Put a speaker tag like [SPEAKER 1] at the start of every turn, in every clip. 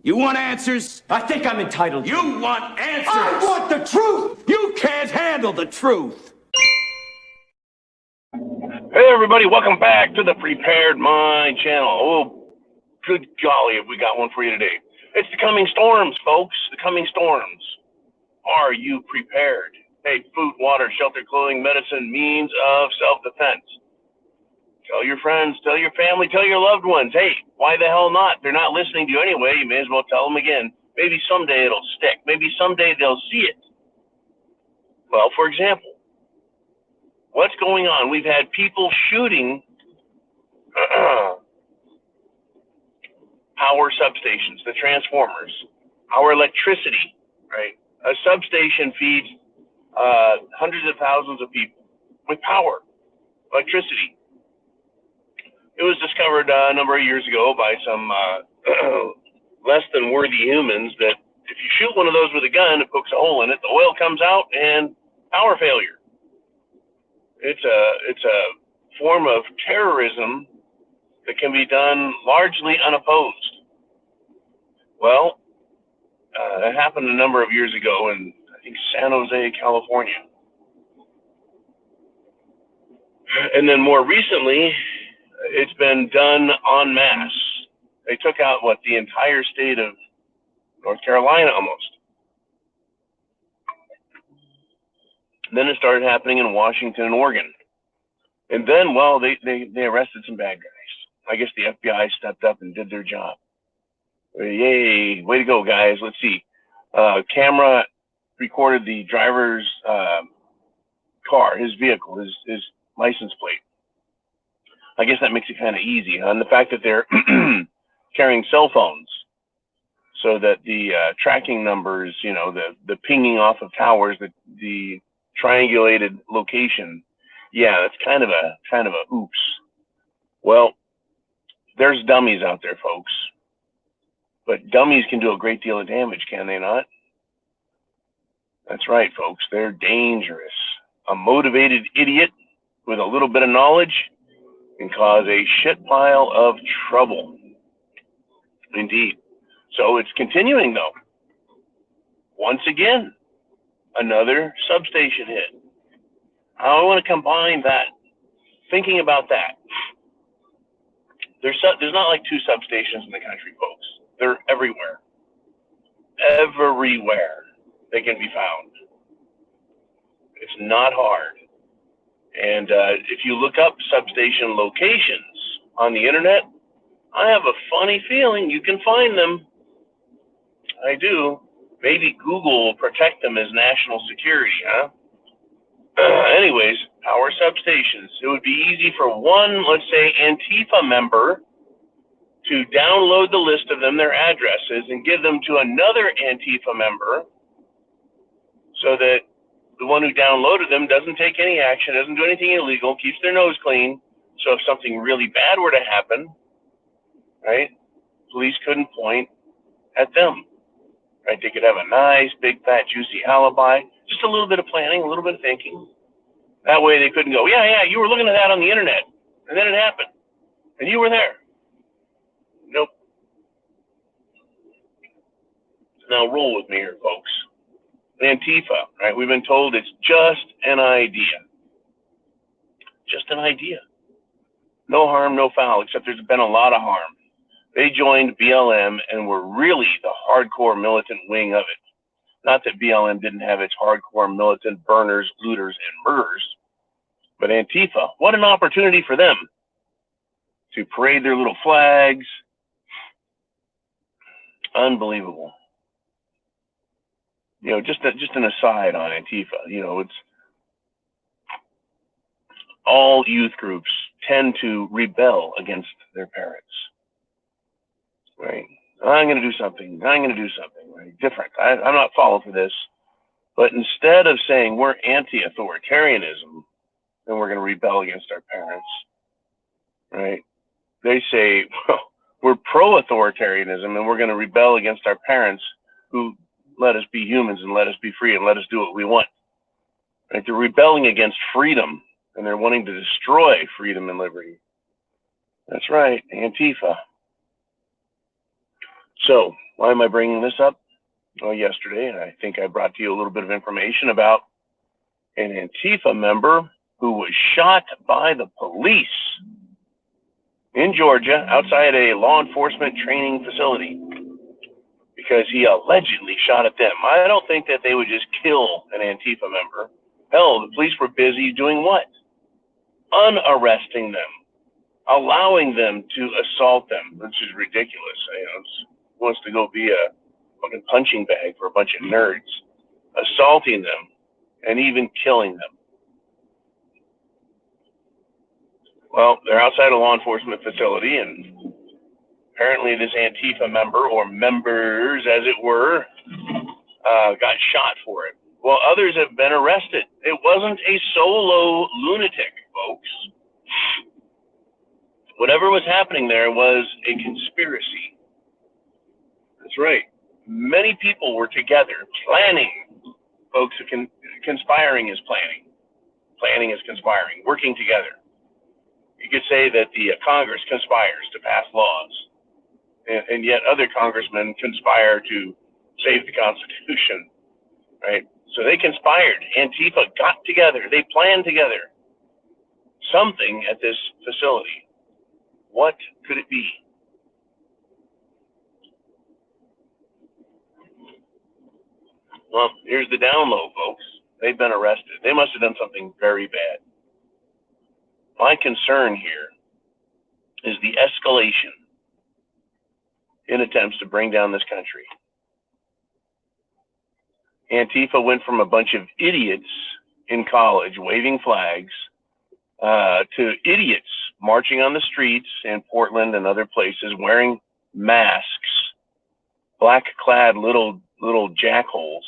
[SPEAKER 1] You want answers?
[SPEAKER 2] I think I'm entitled.
[SPEAKER 1] You want answers?
[SPEAKER 2] I want the truth!
[SPEAKER 1] You can't handle the truth.
[SPEAKER 3] Hey everybody, welcome back to the Prepared Mind channel. Oh, good golly, have we got one for you today. It's the coming storms, folks, the coming storms. Are you prepared? Hey, food, water, shelter, clothing, medicine, means of self-defense. Tell your friends, tell your family, tell your loved ones, hey, why the hell not? They're not listening to you anyway, you may as well tell them again. Maybe someday it'll stick. Maybe someday they'll see it. Well, for example, what's going on? We've had people shooting power substations, the transformers, our electricity, right? A substation feeds hundreds of thousands of people with power, electricity. It was discovered a number of years ago by some less than worthy humans that if you shoot one of those with a gun, it pokes a hole in it, the oil comes out, and power failure. It's a form of terrorism that can be done largely unopposed. Well, that happened a number of years ago in, I think, San Jose, California. And then more recently, it's been done en masse. They took out, the entire state of North Carolina almost. And then it started happening in Washington and Oregon. And then, they arrested some bad guys. I guess the FBI stepped up and did their job. Yay, way to go, guys. Let's see. Camera recorded the driver's car, his vehicle, his license plate. I guess that makes it kind of easy, huh? And the fact that they're carrying cell phones so that the tracking numbers, the pinging off of towers, the triangulated location, yeah, that's kind of a oops. Well, there's dummies out there, folks. But dummies can do a great deal of damage, can they not? That's right, folks. They're dangerous. A motivated idiot with a little bit of knowledge can cause a shit pile of trouble. Indeed. So it's continuing, though. Once again, another substation hit. I want to combine that. Thinking about that. There's not like two substations in the country, folks. They're everywhere. Everywhere they can be found. It's not hard. And if you look up substation locations on the internet, I have a funny feeling you can find them. I do. Maybe Google will protect them as national security, huh? Anyways, power substations. It would be easy for one, let's say, Antifa member to download the list of them, their addresses, and give them to another Antifa member so that the one who downloaded them doesn't take any action, doesn't do anything illegal, keeps their nose clean. So if something really bad were to happen, right, police couldn't point at them. Right? They could have a nice, big, fat, juicy alibi, just a little bit of planning, a little bit of thinking. That way they couldn't go, yeah, you were looking at that on the internet, and then it happened, and you were there. Nope. Now roll with me here, folks. Antifa, right? We've been told it's just an idea. Just an idea. No harm, no foul, except there's been a lot of harm. They joined BLM and were really the hardcore militant wing of it. Not that BLM didn't have its hardcore militant burners, looters, and murderers, but Antifa, what an opportunity for them to parade their little flags. Unbelievable. Just an aside on Antifa, it's all youth groups tend to rebel against their parents, right? I'm going to do something, right? Different. I'm not falling for this. But instead of saying we're anti-authoritarianism and we're going to rebel against our parents, right? They say, well, we're pro-authoritarianism and we're going to rebel against our parents who let us be humans and let us be free and let us do what we want. Right? They're rebelling against freedom and they're wanting to destroy freedom and liberty. That's right, Antifa. So why am I bringing this up? Well, yesterday, I think I brought to you a little bit of information about an Antifa member who was shot by the police in Georgia outside a law enforcement training facility because he allegedly shot at them. I don't think that they would just kill an Antifa member. Hell, the police were busy doing what? Unarresting them, allowing them to assault them, which is ridiculous. Wants to go be a fucking punching bag for a bunch of nerds, assaulting them and even killing them. Well, they're outside a law enforcement facility, and apparently this Antifa member, or members as it were, got shot for it. Well, others have been arrested. It wasn't a solo lunatic, folks. Whatever was happening there was a conspiracy. That's right. Many people were together planning. Folks, conspiring is planning. Planning is conspiring, working together. You could say that the Congress conspires to pass laws, and yet other congressmen conspire to save the Constitution, right? So they conspired. Antifa got together. They planned together something at this facility. What could it be? Well, here's the down low, folks. They've been arrested. They must have done something very bad. My concern here is the escalation in attempts to bring down this country. Antifa went from a bunch of idiots in college waving flags to idiots marching on the streets in Portland and other places wearing masks, black-clad little jackholes.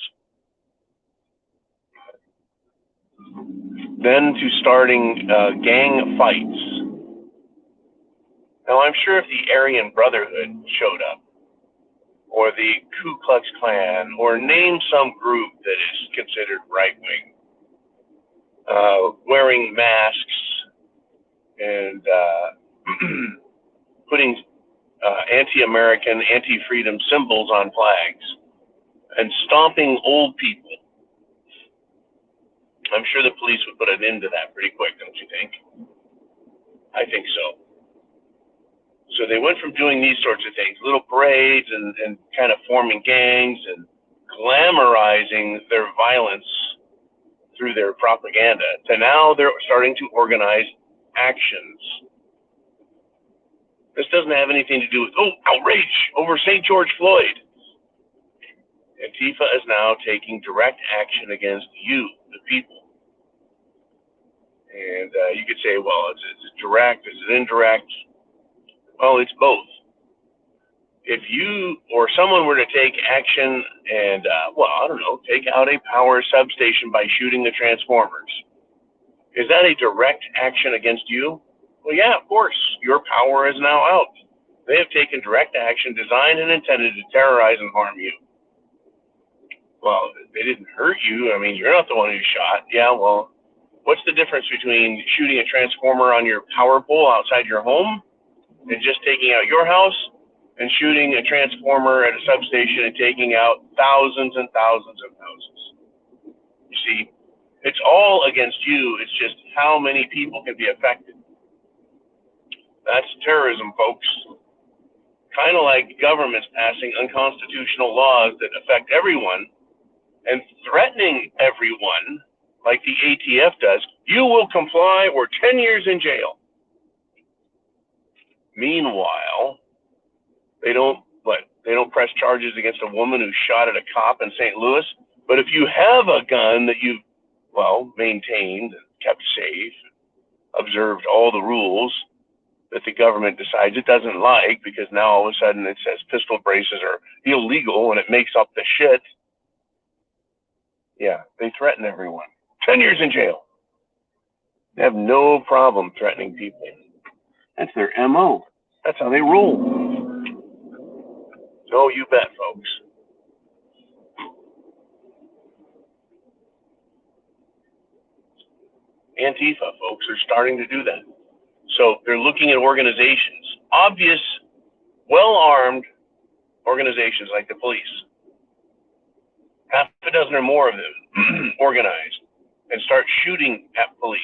[SPEAKER 3] Then to starting gang fights. Now, I'm sure if the Aryan Brotherhood showed up, or the Ku Klux Klan, or name some group that is considered right-wing, wearing masks and putting anti-American, anti-freedom symbols on flags, and stomping old people, I'm sure the police would put an end to that pretty quick, don't you think? I think so. So they went from doing these sorts of things, little parades and kind of forming gangs and glamorizing their violence through their propaganda, to now they're starting to organize actions. This doesn't have anything to do with, outrage over St. George Floyd. Antifa is now taking direct action against you, the people. And you could say, well, is it direct? Is it indirect? Well, it's both. If you or someone were to take action and, take out a power substation by shooting the transformers, is that a direct action against you? Well, yeah, of course. Your power is now out. They have taken direct action designed and intended to terrorize and harm you. Well, they didn't hurt you. I mean, you're not the one who shot. Yeah, well, what's the difference between shooting a transformer on your power pole outside your home and just taking out your house, and shooting a transformer at a substation and taking out thousands and thousands of houses? You see, it's all against you. It's just how many people can be affected. That's terrorism, folks. Kind of like governments passing unconstitutional laws that affect everyone and threatening everyone, like the ATF does. You will comply or 10 years in jail. Meanwhile, they don't press charges against a woman who shot at a cop in St. Louis. But if you have a gun that you've, maintained, kept safe, observed all the rules that the government decides it doesn't like, because now all of a sudden it says pistol braces are illegal and it makes up the shit. Yeah, they threaten everyone. 10 years in jail. They have no problem threatening people. That's their MO. That's how they roll. Oh, you bet, folks. Antifa, folks, are starting to do that. So they're looking at organizations, obvious, well-armed organizations like the police, half a dozen or more of them organized and start shooting at police.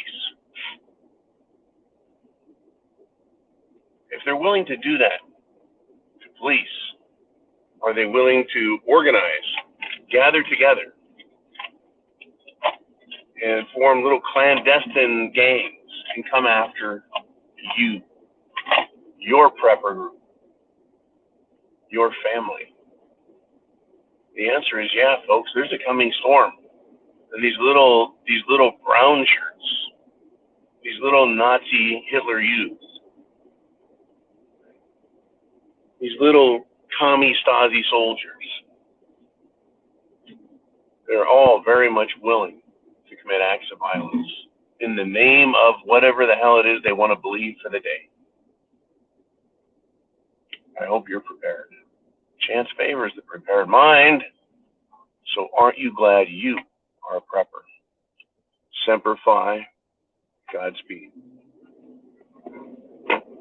[SPEAKER 3] If they're willing to do that to police, are they willing to organize, gather together, and form little clandestine gangs and come after you, your prepper group, your family? The answer is yeah, folks. There's a coming storm, and these little brown shirts, these little Nazi Hitler youth, these little commie Stasi soldiers, they're all very much willing to commit acts of violence in the name of whatever the hell it is they want to believe for the day. I hope you're prepared. Chance favors the prepared mind. So aren't you glad you are a prepper? Semper Fi, Godspeed.